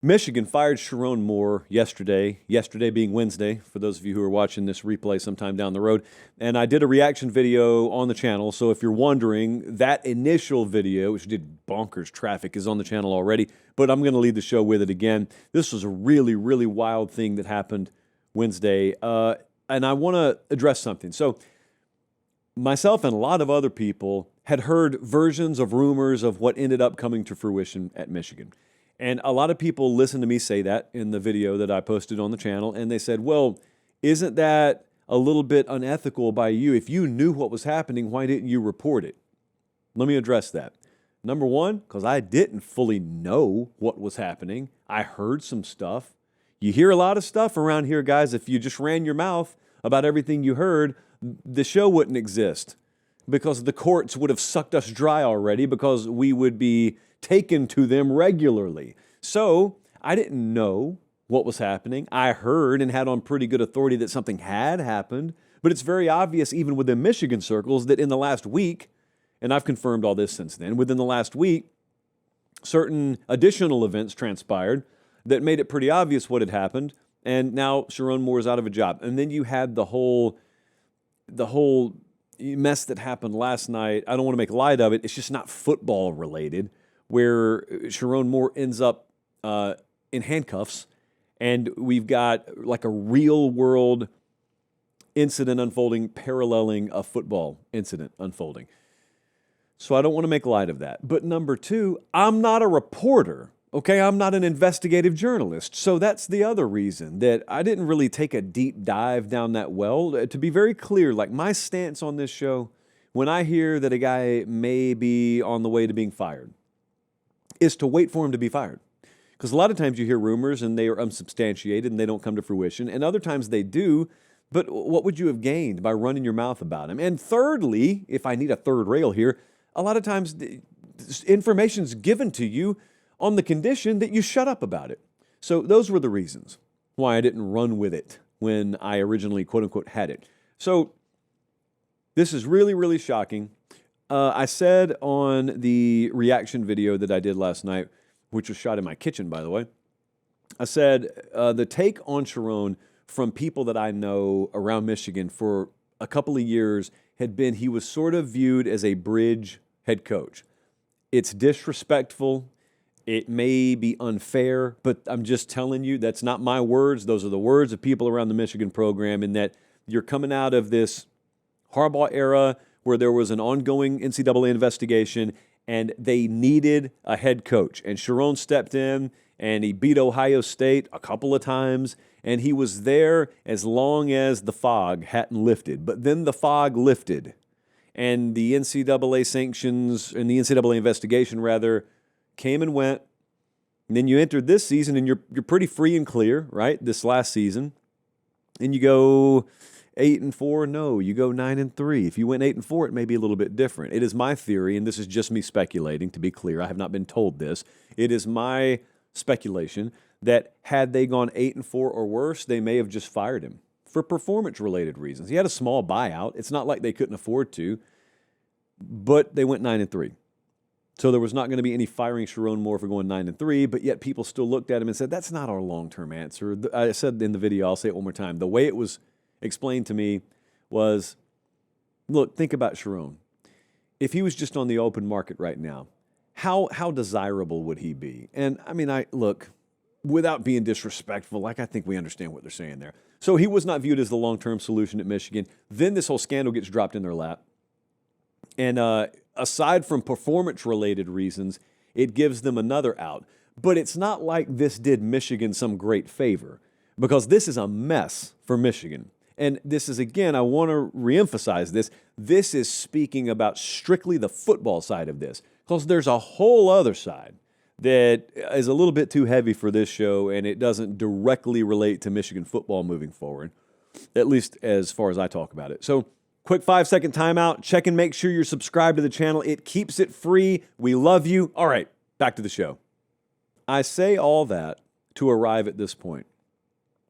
Michigan fired Sherrone Moore yesterday being Wednesday, for those of you who are watching this replay sometime down the road. And I did a reaction video on the channel, so if you're wondering, that initial video, which did bonkers traffic, is on the channel already, but I'm going to lead the show with it again. This was a really, really wild thing that happened Wednesday, and I want to address something. So myself and a lot of other people had heard versions of rumors of what ended up coming to fruition at Michigan. And a lot of people listened to me say that in the video that I posted on the channel, and they said, well, isn't that a little bit unethical by you? If you knew what was happening, why didn't you report it? Let me address that. Number one, because I didn't fully know what was happening. I heard some stuff. You hear a lot of stuff around here, guys. If you just ran your mouth about everything you heard, the show wouldn't exist because the courts would have sucked us dry already because we would be taken to them regularly. So I didn't know what was happening. I heard and had on pretty good authority that something had happened, but it's very obvious even within Michigan circles that in the last week, and I've confirmed all this since then, within the last week, certain additional events transpired that made it pretty obvious what had happened, and now Sherrone Moore is out of a job. And then you had the whole mess that happened last night. I don't want to make light of it. It's just not football related, where Sherrone Moore ends up in handcuffs, and we've got like a real-world incident unfolding, paralleling a football incident unfolding. So I don't want to make light of that. But number two, I'm not a reporter, okay? I'm not an investigative journalist. So that's the other reason that I didn't really take a deep dive down that well. To be very clear, like my stance on this show, when I hear that a guy may be on the way to being fired, is to wait for him to be fired. Because a lot of times you hear rumors and they are unsubstantiated and they don't come to fruition, and other times they do, but what would you have gained by running your mouth about him? And thirdly, if I need a third rail here, a lot of times information's given to you on the condition that you shut up about it. So those were the reasons why I didn't run with it when I originally, quote unquote, had it. So this is really, really shocking. I said on the reaction video that I did last night, which was shot in my kitchen, by the way, I said the take on Sherrone from people that I know around Michigan for a couple of years had been he was sort of viewed as a bridge head coach. It's disrespectful. It may be unfair, but I'm just telling you, that's not my words. Those are the words of people around the Michigan program, in that you're coming out of this Harbaugh era where there was an ongoing NCAA investigation and they needed a head coach. And Sherrone stepped in and he beat Ohio State a couple of times, and he was there as long as the fog hadn't lifted. But then the fog lifted, and the NCAA sanctions and the NCAA investigation, rather, came and went. And then you entered this season and you're pretty free and clear, right? This last season. And you go 8-4, no, you go 9-3. If you went 8-4, it may be a little bit different. It is my theory, and this is just me speculating, to be clear. I have not been told this. It is my speculation that had they gone 8-4 or worse, they may have just fired him for performance-related reasons. He had a small buyout. It's not like they couldn't afford to, but they went 9-3. So there was not going to be any firing Sherrone Moore for going 9-3, but yet people still looked at him and said, that's not our long-term answer. I said in the video, I'll say it one more time, the way it was explained to me was, look, think about Sherrone. If he was just on the open market right now, how desirable would he be? And I mean, look, without being disrespectful, like I think we understand what they're saying there. So he was not viewed as the long-term solution at Michigan. Then this whole scandal gets dropped in their lap. And aside from performance-related reasons, it gives them another out. But it's not like this did Michigan some great favor, because this is a mess for Michigan. And this is, again, I want to reemphasize this. This is speaking about strictly the football side of this, because there's a whole other side that is a little bit too heavy for this show, and it doesn't directly relate to Michigan football moving forward, at least as far as I talk about it. So quick 5-second timeout. Check and make sure you're subscribed to the channel. It keeps it free. We love you. All right, back to the show. I say all that to arrive at this point.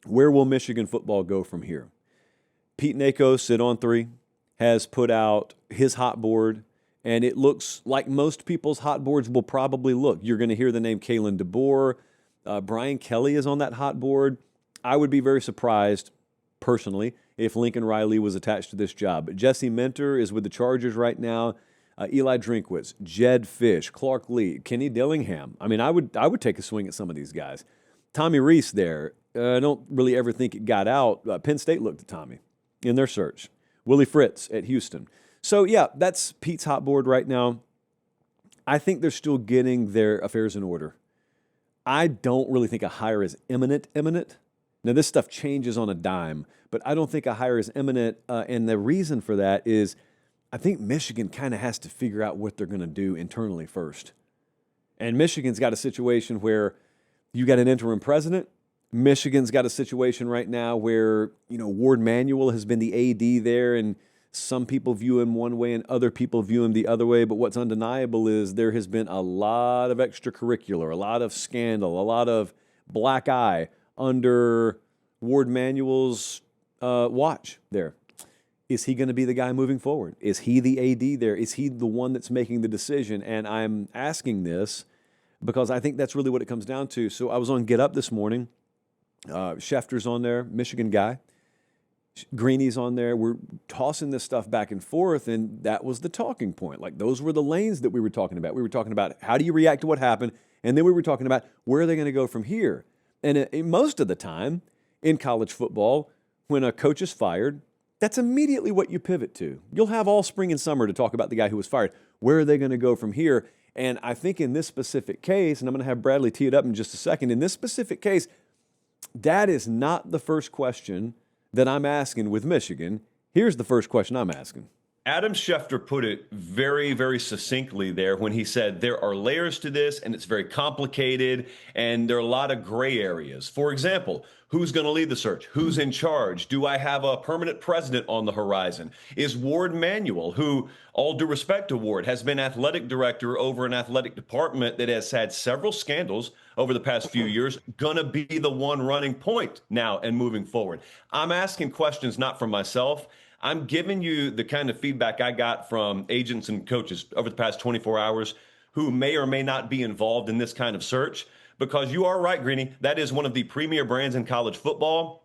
Where will Michigan football go from here? Pete Nakos at On 3 has put out his hot board, and it looks like most people's hot boards will probably look. You're going to hear the name Kalen DeBoer. Brian Kelly is on that hot board. I would be very surprised, personally, if Lincoln Riley was attached to this job. But Jesse Minter is with the Chargers right now. Eli Drinkwitz, Jed Fish, Clark Lee, Kenny Dillingham. I mean, I would take a swing at some of these guys. Tommy Reese there. I don't really ever think it got out. Penn State looked at Tommy in their search. Willie Fritz at Houston. So, yeah, that's Pete's hot board right now. I think they're still getting their affairs in order. I don't really think a hire is imminent. Now, this stuff changes on a dime, but I don't think a hire is imminent, and the reason for that is I think Michigan kind of has to figure out what they're going to do internally first. And Michigan's got a situation where you got an interim president. Michigan's got a situation right now where, Ward Manuel has been the AD there, and some people view him one way and other people view him the other way. But what's undeniable is there has been a lot of extracurricular, a lot of scandal, a lot of black eye under Ward Manuel's watch there. Is he going to be the guy moving forward? Is he the AD there? Is he the one that's making the decision? And I'm asking this because I think that's really what it comes down to. So I was on Get Up this morning. Schefter's on there, Michigan guy. Greeny's on there. We're tossing this stuff back and forth, and that was the talking point. Like, those were the lanes that we were talking about. We were talking about how do you react to what happened, and then we were talking about where are they going to go from here. And most of the time in college football, when a coach is fired, that's immediately what you pivot to. You'll have all spring and summer to talk about the guy who was fired. Where are they going to go from here? And I think in this specific case, and I'm going to have Bradley tee it up in just a second, in this specific case, that is not the first question that I'm asking with Michigan. Here's the first question I'm asking. Adam Schefter put it very, very succinctly there when he said there are layers to this and it's very complicated and there are a lot of gray areas. For example, who's going to lead the search? Who's in charge? Do I have a permanent president on the horizon? Is Ward Manuel, who, all due respect to Ward, has been athletic director over an athletic department that has had several scandals over the past few years, going to be the one running point now and moving forward? I'm asking questions not from myself. I'm giving you the kind of feedback I got from agents and coaches over the past 24 hours who may or may not be involved in this kind of search, because you are right, Greeny. That is one of the premier brands in college football.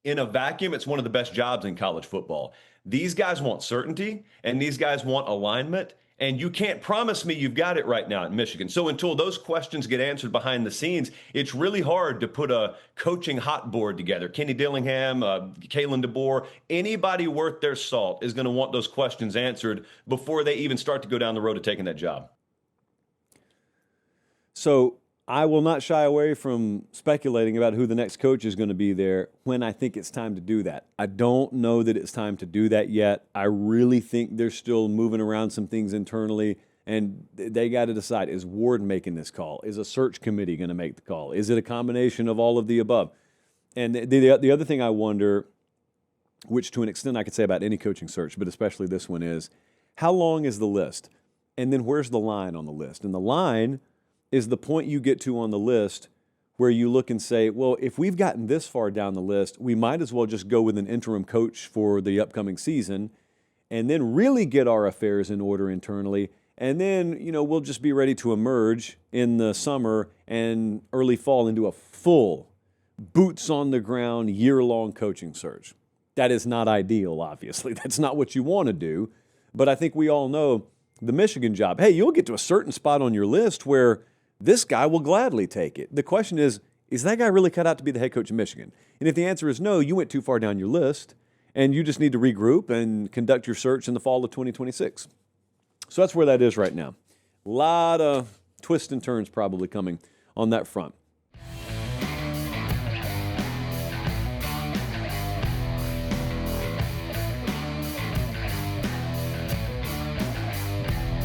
In a vacuum, it's one of the best jobs in college football. These guys want certainty, and these guys want alignment, and you can't promise me you've got it right now in Michigan. So until those questions get answered behind the scenes, it's really hard to put a coaching hot board together. Kenny Dillingham, Kalen DeBoer, anybody worth their salt is going to want those questions answered before they even start to go down the road of taking that job. So I will not shy away from speculating about who the next coach is going to be there when I think it's time to do that. I don't know that it's time to do that yet. I really think they're still moving around some things internally, and they got to decide, is Ward making this call? Is a search committee going to make the call? Is it a combination of all of the above? And the other thing I wonder, which to an extent I could say about any coaching search, but especially this one, is how long is the list? And then where's the line on the list? And the line is the point you get to on the list where you look and say, well, if we've gotten this far down the list, we might as well just go with an interim coach for the upcoming season and then really get our affairs in order internally. And then, we'll just be ready to emerge in the summer and early fall into a full boots on the ground, year-long coaching search. That is not ideal, obviously. That's not what you want to do. But I think we all know the Michigan job, hey, you'll get to a certain spot on your list where this guy will gladly take it. The question is that guy really cut out to be the head coach of Michigan? And if the answer is no, you went too far down your list, and you just need to regroup and conduct your search in the fall of 2026. So that's where that is right now. A lot of twists and turns probably coming on that front.